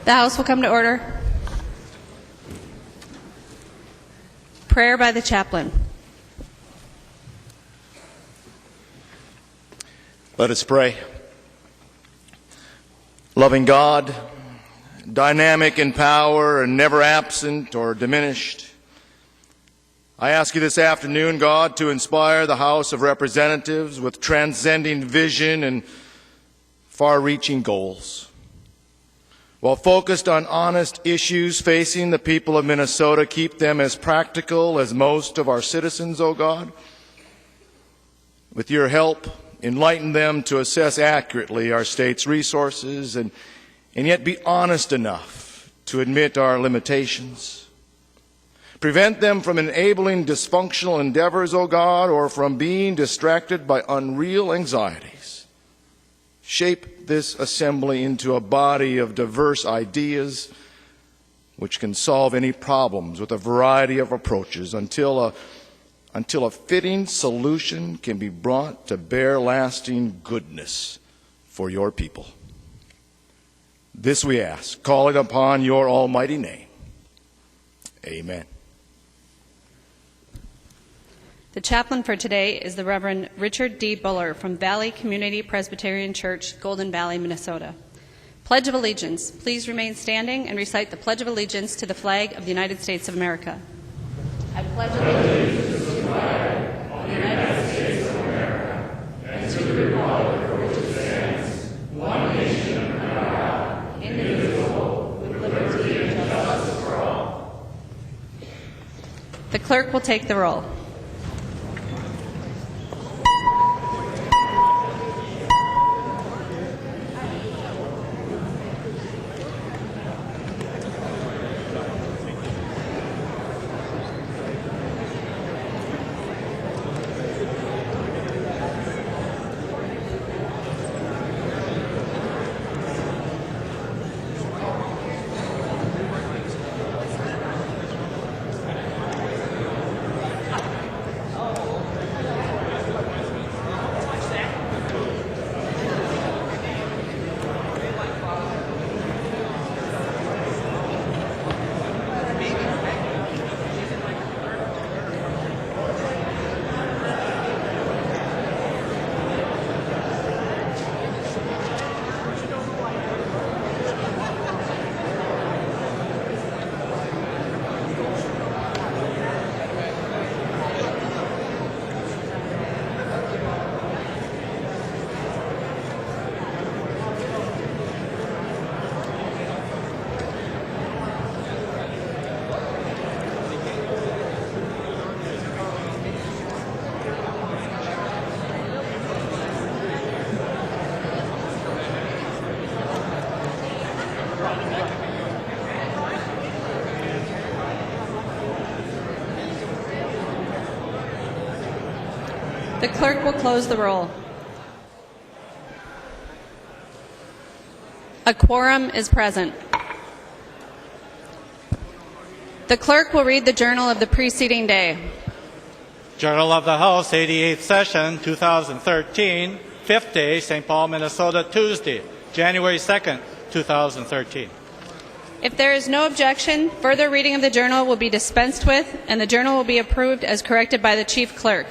The House will come to order. Prayer by the chaplain. Let us pray. Loving God, dynamic in power and never absent or diminished, I ask you this afternoon, God, to inspire the House of Representatives with transcending vision and far-reaching goals. While focused on honest issues facing the people of Minnesota, keep them as practical as most of our citizens, O God. With your help, enlighten them to assess accurately our state's resources and yet be honest enough to admit our limitations. Prevent them from enabling dysfunctional endeavors, O God, or from being distracted by unreal anxieties. Shape this assembly into a body of diverse ideas which can solve any problems with a variety of approaches until a fitting solution can be brought to bear lasting goodness for your people. This we ask, calling upon your almighty name. Amen. The chaplain for today is the Reverend Richard D. Buller from Valley Community Presbyterian Church, Golden Valley, Minnesota. Pledge of Allegiance. Please remain standing and recite the Pledge of Allegiance to the flag of the United States of America. I pledge allegiance to the flag of the United States of America and to the republic for which it stands, one nation under God, indivisible, with liberty and justice for all. The clerk will take the roll. The clerk will close the roll. A quorum is present. The clerk will read the journal of the preceding day. Journal of the House, 88th Session, 2013, 5th day, St. Paul, Minnesota, Tuesday, January 2nd, 2013. If there is no objection, further reading of the journal will be dispensed with, and the journal will be approved as corrected by the Chief Clerk.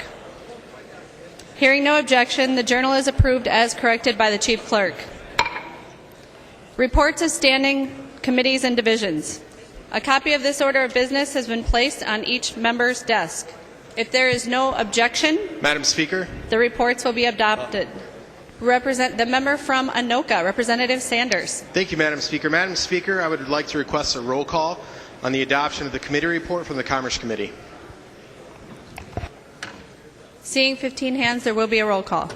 Hearing no objection, the journal is approved as corrected by the Chief Clerk. Reports of standing committees and divisions. A copy of this order of business has been placed on each member's desk. If there is no objection, Madam Speaker, the reports will be adopted. The member from Anoka, Representative Sanders. Thank you, Madam Speaker. Madam Speaker, I would like to request a roll call on the adoption of the committee report from the Commerce Committee. Seeing 15 hands, there will be a roll call.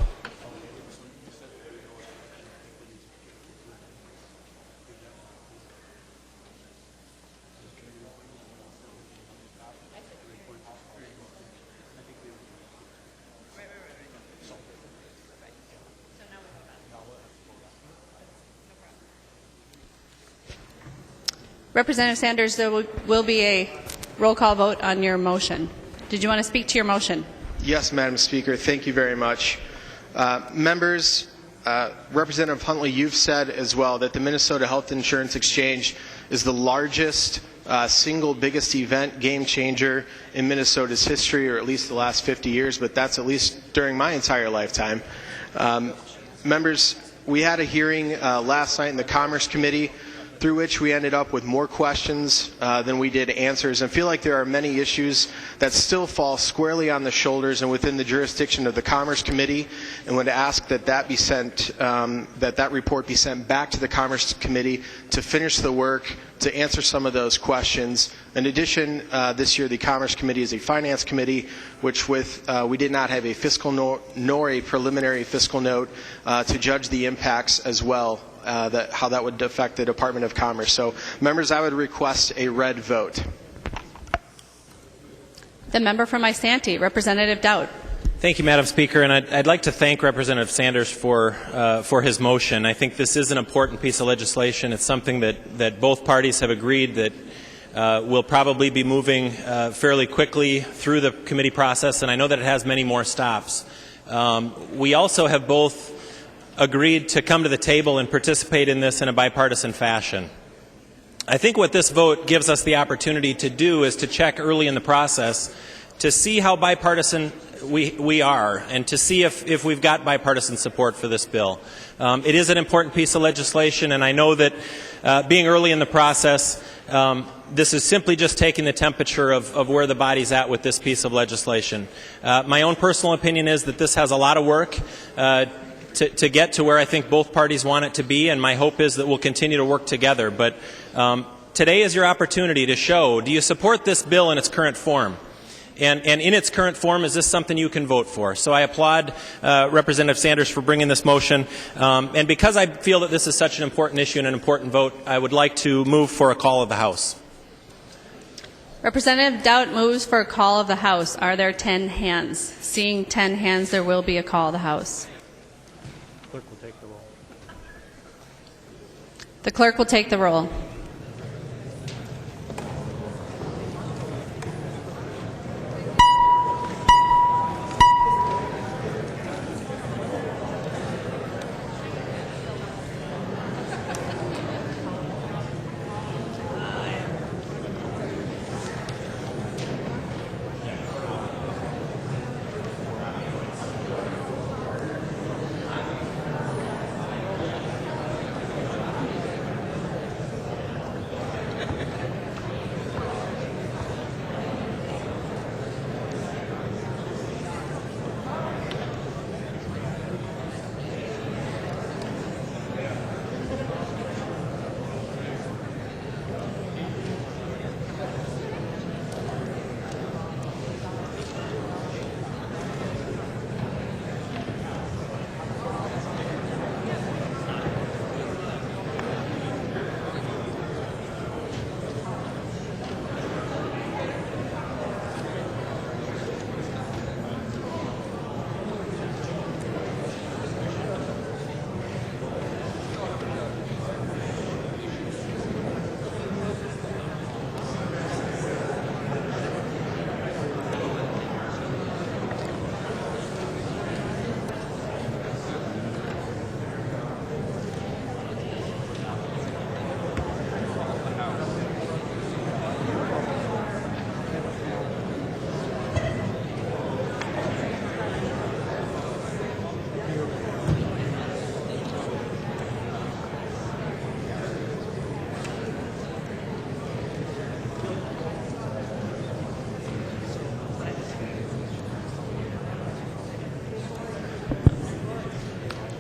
Representative Sanders, there will be a roll call vote on your motion. Did you want to speak to your motion? Yes, Madam Speaker. Thank you very much. Members, Representative Huntley, you've said as well that the Minnesota Health Insurance Exchange is the largest, single biggest event, game changer in Minnesota's history, or at least the last 50 years, but that's at least during my entire lifetime. Members, we had a hearing last night in the Commerce Committee through which we ended up with more questions than we did answers, and feel like there are many issues that still fall squarely on the shoulders and within the jurisdiction of the Commerce Committee, and would ask that that be sent, that report be sent back to the Commerce Committee to finish the work, to answer some of those questions. In addition, this year the Commerce Committee is a Finance Committee, which we did not have a fiscal note nor a preliminary fiscal note to judge the impacts as well. How that would affect the Department of Commerce. So, members, I would request a red vote. The member from Isanti, Representative Dowd. Thank you, Madam Speaker, and I'd like to thank Representative Sanders for his motion. I think this is an important piece of legislation. It's something that both parties have agreed that will probably be moving fairly quickly through the committee process, and I know that it has many more stops. We also have both agreed to come to the table and participate in this in a bipartisan fashion. I think what this vote gives us the opportunity to do is to check early in the process to see how bipartisan we are, and to see if we've got bipartisan support for this bill. It is an important piece of legislation, and I know that being early in the process, this is simply just taking the temperature of where the body's at with this piece of legislation. My own personal opinion is that this has a lot of work to get to where I think both parties want it to be, and my hope is that we'll continue to work together. But today is your opportunity to show, do you support this bill in its current form? And in its current form, is this something you can vote for? So I applaud Representative Sanders for bringing this motion. And because I feel that this is such an important issue and an important vote, I would like to move for a call of the House. Representative Dowd moves for a call of the House. Are there 10 hands? Seeing 10 hands, there will be a call of the House. Clerk will take the roll. The clerk will take the roll.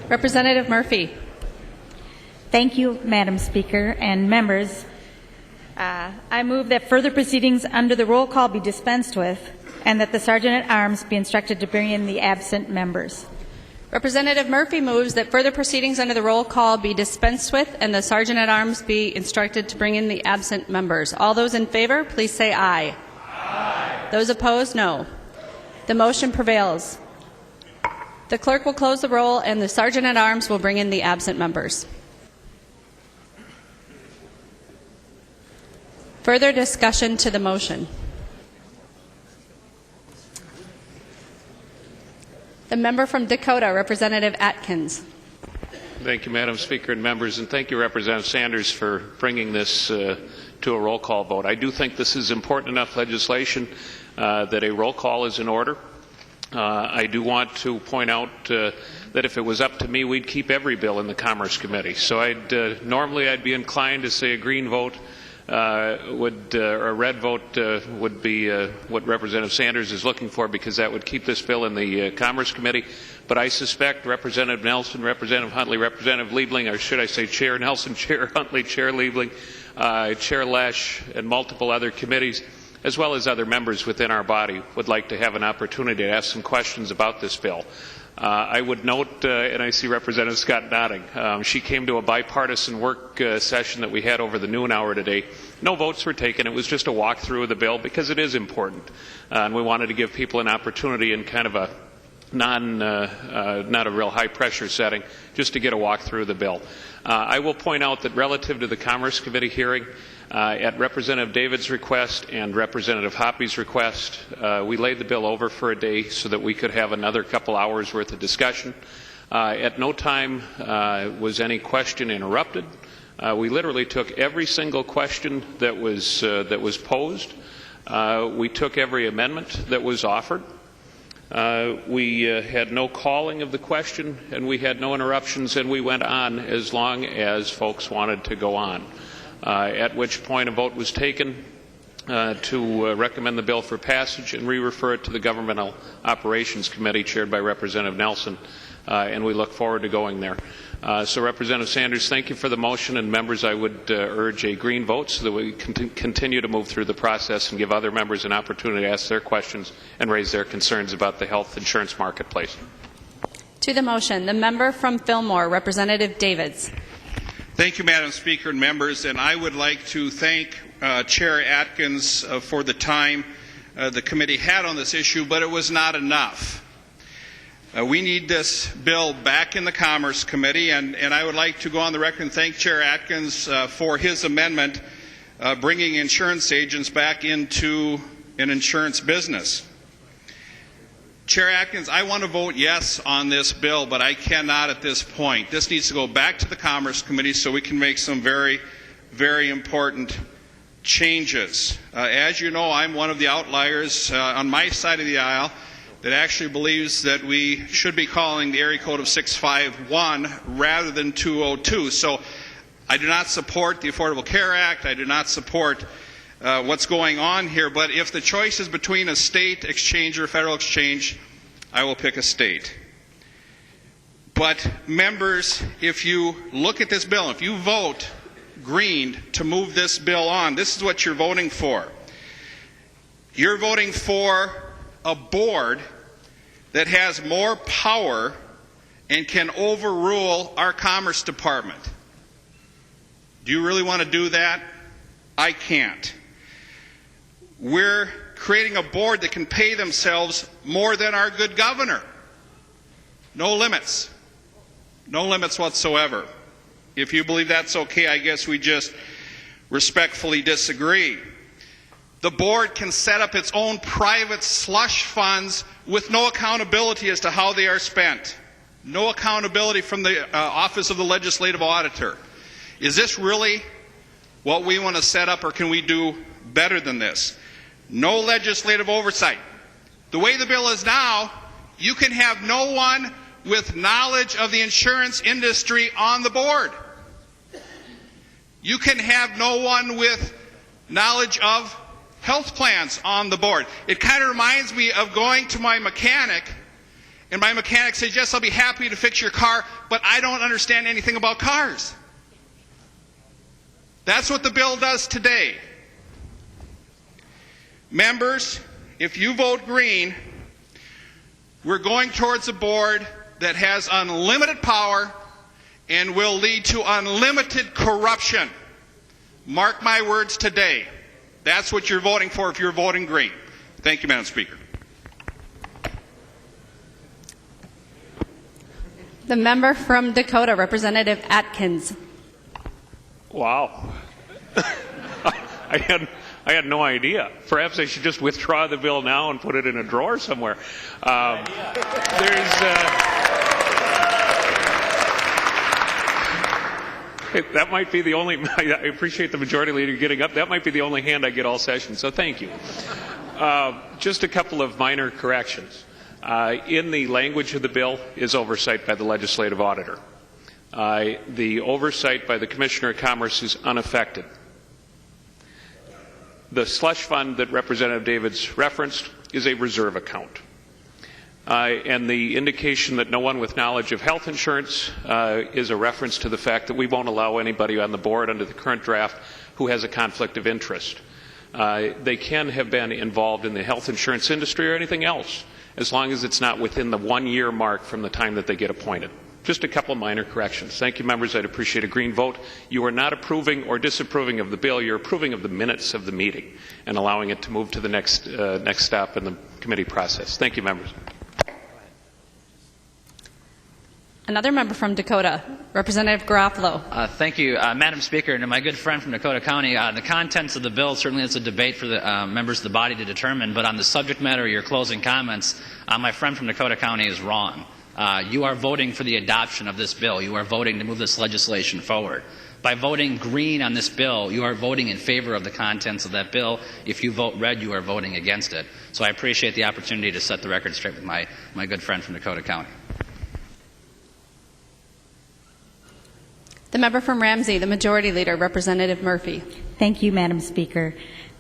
Representative Murphy. Thank you, Madam Speaker and members. I move that further proceedings under the roll call be dispensed with, and that the Sergeant-at-Arms be instructed to bring in the absent members. Representative Murphy moves that further proceedings under the roll call be dispensed with and the Sergeant-at-Arms be instructed to bring in the absent members. All those in favor, please say aye. Aye. Those opposed, no. The motion prevails. The clerk will close the roll and the Sergeant-at-Arms will bring in the absent members. Further discussion to the motion. The member from Dakota, Representative Atkins. Thank you, Madam Speaker and members, and thank you, Representative Sanders, for bringing this to a roll call vote. I do think this is important enough legislation that a roll call is in order. I do want to point out that if it was up to me, we'd keep every bill in the Commerce Committee. So normally I'd be inclined to say a green vote or a red vote would be what Representative Sanders is looking for, because that would keep this bill in the Commerce Committee. But I suspect Representative Nelson, Representative Huntley, Representative Liebling, or should I say Chair Nelson, Chair Huntley, Chair Liebling, Chair Lesch, and multiple other committees, as well as other members within our body, would like to have an opportunity to ask some questions about this bill. I would note, and I see Representative Scott nodding, she came to a bipartisan work session that we had over the noon hour today. No votes were taken. It was just a walkthrough of the bill because it is important. And we wanted to give people an opportunity in kind of a not a real high pressure setting, just to get a walk through the bill. I will point out that relative to the Commerce Committee hearing, at Representative David's request and Representative Hoppy's request, we laid the bill over for a day so that we could have another couple hours worth of discussion. At no time was any question interrupted. We literally took every single question that was posed. We took every amendment that was offered. We had no calling of the question, and we had no interruptions, and we went on as long as folks wanted to go on. At which point a vote was taken to recommend the bill for passage and re-refer it to the Governmental Operations Committee chaired by Representative Nelson, and we look forward to going there. So Representative Sanders, thank you for the motion, and members, I would urge a green vote so that we continue to move through the process and give other members an opportunity to ask their questions and raise their concerns about the health insurance marketplace. To the motion, the member from Fillmore, Representative Davids. Thank you, Madam Speaker and members, and I would like to thank Chair Atkins for the time the committee had on this issue, but it was not enough. We need this bill back in the Commerce Committee, and I would like to go on the record and thank Chair Atkins for his amendment bringing insurance agents back into an insurance business. Chair Atkins, I want to vote yes on this bill, but I cannot at this point. This needs to go back to the Commerce Committee so we can make some very, very important changes. As you know, I'm one of the outliers on my side of the aisle that actually believes that we should be calling the area code of 651 rather than 202. So I do not support the Affordable Care Act. I do not support what's going on here, but if the choice is between a state exchange or a federal exchange, I will pick a state. But members, if you look at this bill, if you vote green to move this bill on, this is what you're voting for. You're voting for a board that has more power and can overrule our Commerce Department. Do you really want to do that? I can't. We're creating a board that can pay themselves more than our good governor. No limits. No limits whatsoever. If you believe that's okay, I guess we just respectfully disagree. The board can set up its own private slush funds with no accountability as to how they are spent. No accountability from the Office of the Legislative Auditor. Is this really what we want to set up, or can we do better than this? No legislative oversight. The way the bill is now, you can have no one with knowledge of the insurance industry on the board. You can have no one with knowledge of health plans on the board. It kind of reminds me of going to my mechanic, and my mechanic says, yes, I'll be happy to fix your car, but I don't understand anything about cars. That's what the bill does today. Members, if you vote green, we're going towards a board that has unlimited power and will lead to unlimited corruption. Mark my words today. That's what you're voting for if you're voting green. Thank you, Madam Speaker. The member from Dakota, Representative Atkins. Wow. I had no idea. Perhaps I should just withdraw the bill now and put it in a drawer somewhere. That might be the only, I appreciate the majority leader getting up. That might be the only hand I get all session, so thank you. Just a couple of minor corrections. In the language of the bill is oversight by the legislative auditor. The oversight by the Commissioner of Commerce is unaffected. The slush fund that Representative Davids referenced is a reserve account. And the indication that no one with knowledge of health insurance is a reference to the fact that we won't allow anybody on the board under the current draft who has a conflict of interest. They can have been involved in the health insurance industry or anything else, as long as it's not within the 1-year mark from the time that they get appointed. Just a couple of minor corrections. Thank you, members. I'd appreciate a green vote. You are not approving or disapproving of the bill. You're approving of the minutes of the meeting and allowing it to move to the next step in the committee process. Thank you, members. Another member from Dakota, Representative Garofalo. Thank you, Madam Speaker, and to my good friend from Dakota County. The contents of the bill, certainly it's a debate for the members of the body to determine, but on the subject matter of your closing comments, my friend from Dakota County is wrong. You are voting for the adoption of this bill. You are voting to move this legislation forward. By voting green on this bill, you are voting in favor of the contents of that bill. If you vote red, you are voting against it. So I appreciate the opportunity to set the record straight with my good friend from Dakota County. The member from Ramsey, the Majority Leader, Representative Murphy. Thank you, Madam Speaker.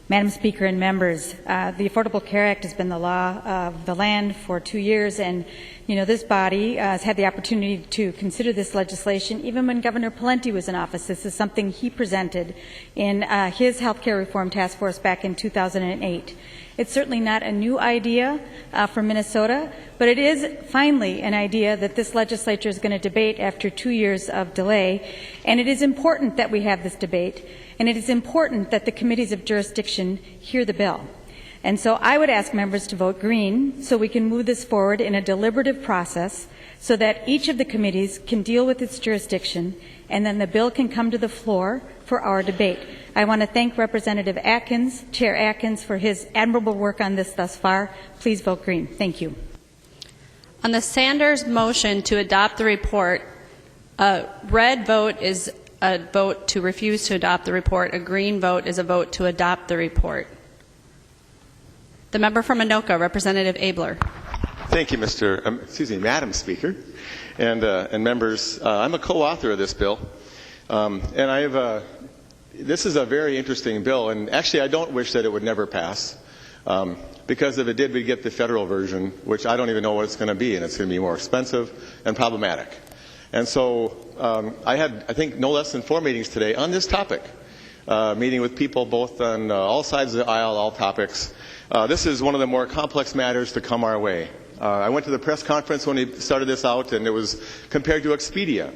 Madam Speaker and members, the Affordable Care Act has been the law of the land for 2 years, and this body has had the opportunity to consider this legislation even when Governor Pawlenty was in office. This is something he presented in his health care reform task force back in 2008. It's certainly not a new idea for Minnesota, but it is finally an idea that this legislature is going to debate after 2 years of delay, and it is important that we have this debate, and it is important that the committees of jurisdiction hear the bill. And so I would ask members to vote green so we can move this forward in a deliberative process so that each of the committees can deal with its jurisdiction, and then the bill can come to the floor for our debate. I want to thank Representative Atkins, Chair Atkins, for his admirable work on this thus far. Please vote green. Thank you. On the Sanders motion to adopt the report, a red vote is a vote to refuse to adopt the report. A green vote is a vote to adopt the report. The member from Anoka, Representative Abler. Thank you, Madam Speaker, and members. I'm a co-author of this bill, and this is a very interesting bill. And actually, I don't wish that it would never pass, because if it did, we'd get the federal version, which I don't even know what it's going to be, and it's going to be more expensive and problematic. And so I had, I think, no less than 4 meetings today on this topic, meeting with people both on all sides of the aisle, all topics. This is one of the more complex matters to come our way. I went to the press conference when he started this out, and it was compared to Expedia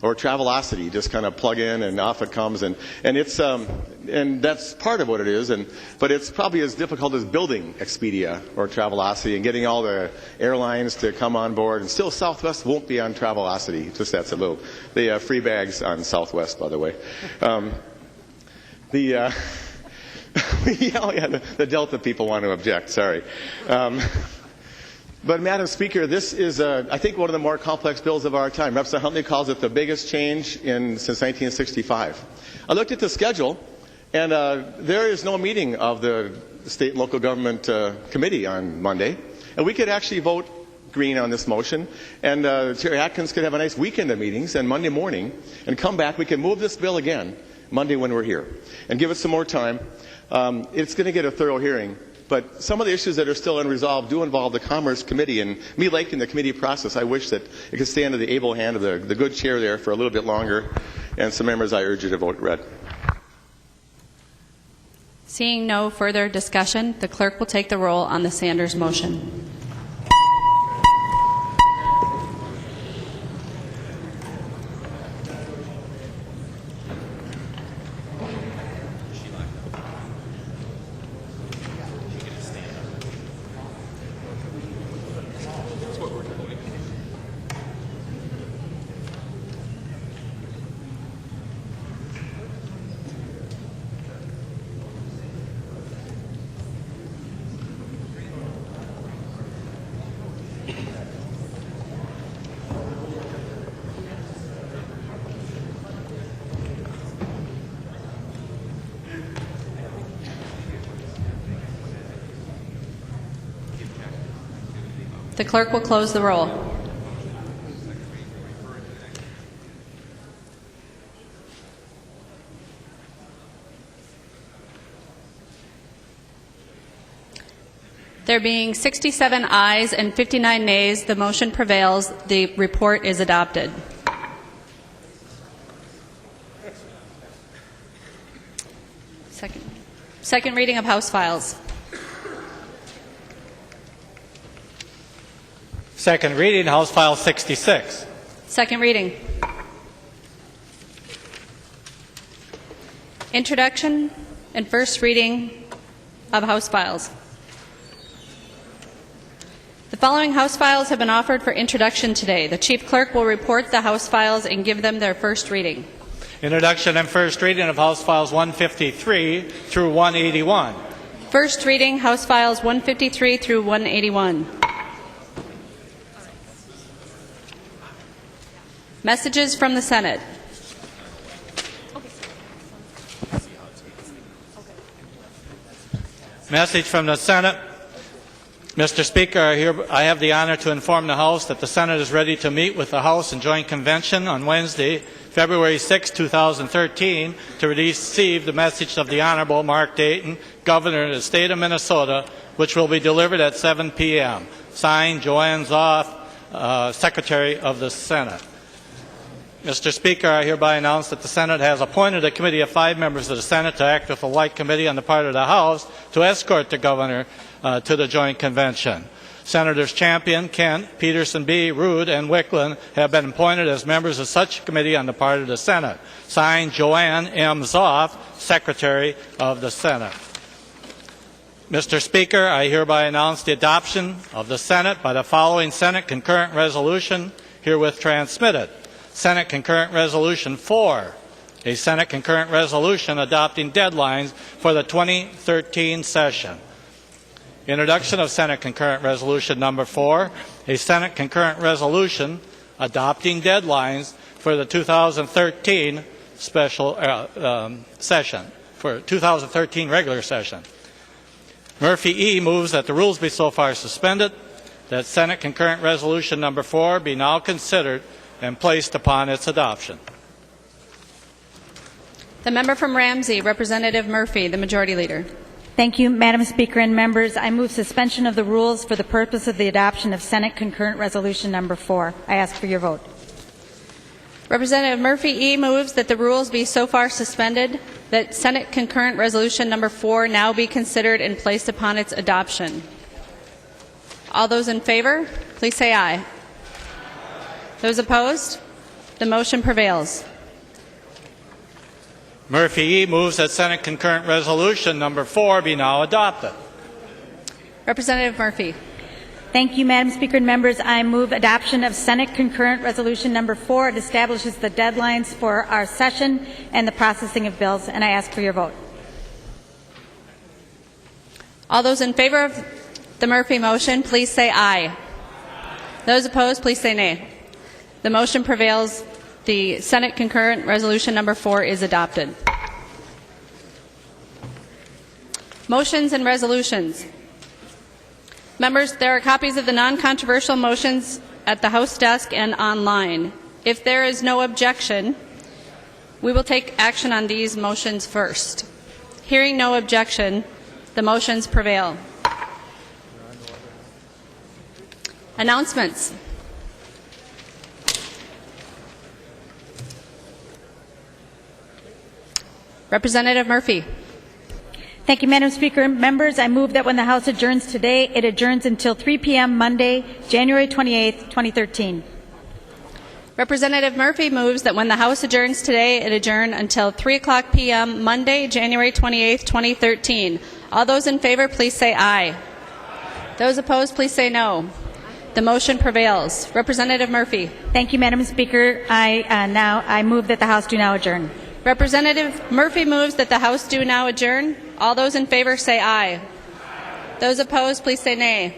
or Travelocity. Just kind of plug in and off it comes, and it's and that's part of what it is. But it's probably as difficult as building Expedia or Travelocity and getting all the airlines to come on board. And still, Southwest won't be on Travelocity. Just that's a little. They have free bags on Southwest, by the way. The Delta people want to object. Sorry. But, Madam Speaker, this is, I think, one of the more complex bills of our time. Representative Huntley calls it the biggest change since 1965. I looked at the schedule, and there is no meeting of the State and Local Government Committee on Monday. And we could actually vote green on this motion, and Chair Atkins could have a nice weekend of meetings, and Monday morning, and come back. We can move this bill again Monday when we're here, and give it some more time. It's going to get a thorough hearing. But some of the issues that are still unresolved do involve the Commerce Committee, and me liking the committee process, I wish that it could stand to the able hand of the good chair there for a little bit longer. And some members, I urge you to vote red. Seeing no further discussion, the clerk will take the roll on the Sanders motion. The clerk will close the roll. There being 67 ayes and 59 nays, the motion prevails. The report is adopted. Second reading of House Files. Second reading, House File 66. Second reading. Introduction and first reading of House Files. The following House Files have been offered for introduction today. The Chief Clerk will report the House Files and give them their first reading. Introduction and first reading of House Files 153 through 181. First reading, House Files 153 through 181. Messages from the Senate. Message from the Senate. Mr. Speaker, I have the honor to inform the House that the Senate is ready to meet with the House in joint convention on Wednesday, February 6, 2013, to receive the message of the Honorable Mark Dayton, Governor of the State of Minnesota, which will be delivered at 7 p.m. Signed, Joanne Zoff, Secretary of the Senate. Mr. Speaker, I hereby announce that the Senate has appointed a committee of 5 members of the Senate to act with a like committee on the part of the House to escort the Governor to the joint convention. Senators Champion, Kent, Peterson B., Rude, and Wicklund have been appointed as members of such committee on the part of the Senate. Signed, Joanne M. Zoff, Secretary of the Senate. Mr. Speaker, I hereby announce the adoption of the Senate by the following Senate concurrent resolution herewith transmitted. Senate Concurrent Resolution 4, a Senate concurrent resolution adopting deadlines for the 2013 session. Introduction of Senate Concurrent Resolution Number 4, a Senate concurrent resolution adopting deadlines for the 2013 special session, for 2013 regular session. Murphy E. moves that the rules be so far suspended that Senate Concurrent Resolution Number 4 be now considered and placed upon its adoption. The member from Ramsey, Representative Murphy, the Majority Leader. Thank you, Madam Speaker and members. I move suspension of the rules for the purpose of the adoption of Senate Concurrent Resolution Number 4. I ask for your vote. Representative Murphy E. moves that the rules be so far suspended that Senate Concurrent Resolution Number 4 now be considered and placed upon its adoption. All those in favor, please say aye. Those opposed? The motion prevails. Murphy E. moves that Senate Concurrent Resolution Number 4 be now adopted. Representative Murphy. Thank you, Madam Speaker and members. I move adoption of Senate Concurrent Resolution Number 4. It establishes the deadlines for our session and the processing of bills, and I ask for your vote. All those in favor of the Murphy motion, please say aye. Those opposed, please say nay. The motion prevails. The Senate Concurrent Resolution Number 4 is adopted. Motions and resolutions. Members, there are copies of the non-controversial motions at the House desk and online. If there is no objection, we will take action on these motions first. Hearing no objection, the motions prevail. Announcements. Representative Murphy. Thank you, Madam Speaker. Members, I move that when the House adjourns today, it adjourns until 3 p.m. Monday, January 28, 2013. Representative Murphy moves that when the House adjourns today, it adjourn until 3 o'clock p.m. Monday, January 28, 2013. All those in favor, please say aye. Those opposed, please say no. The motion prevails. Representative Murphy. Thank you, Madam Speaker. I move that the House do now adjourn. Representative Murphy moves that the House do now adjourn. All those in favor say aye. Those opposed, please say nay.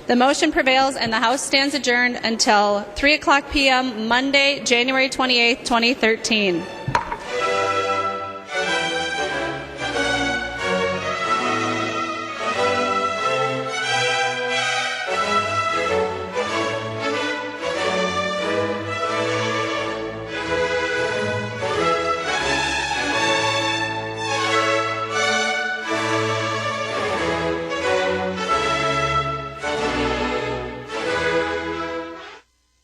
The motion prevails and the House stands adjourned until 3 o'clock p.m. Monday, January 28, 2013.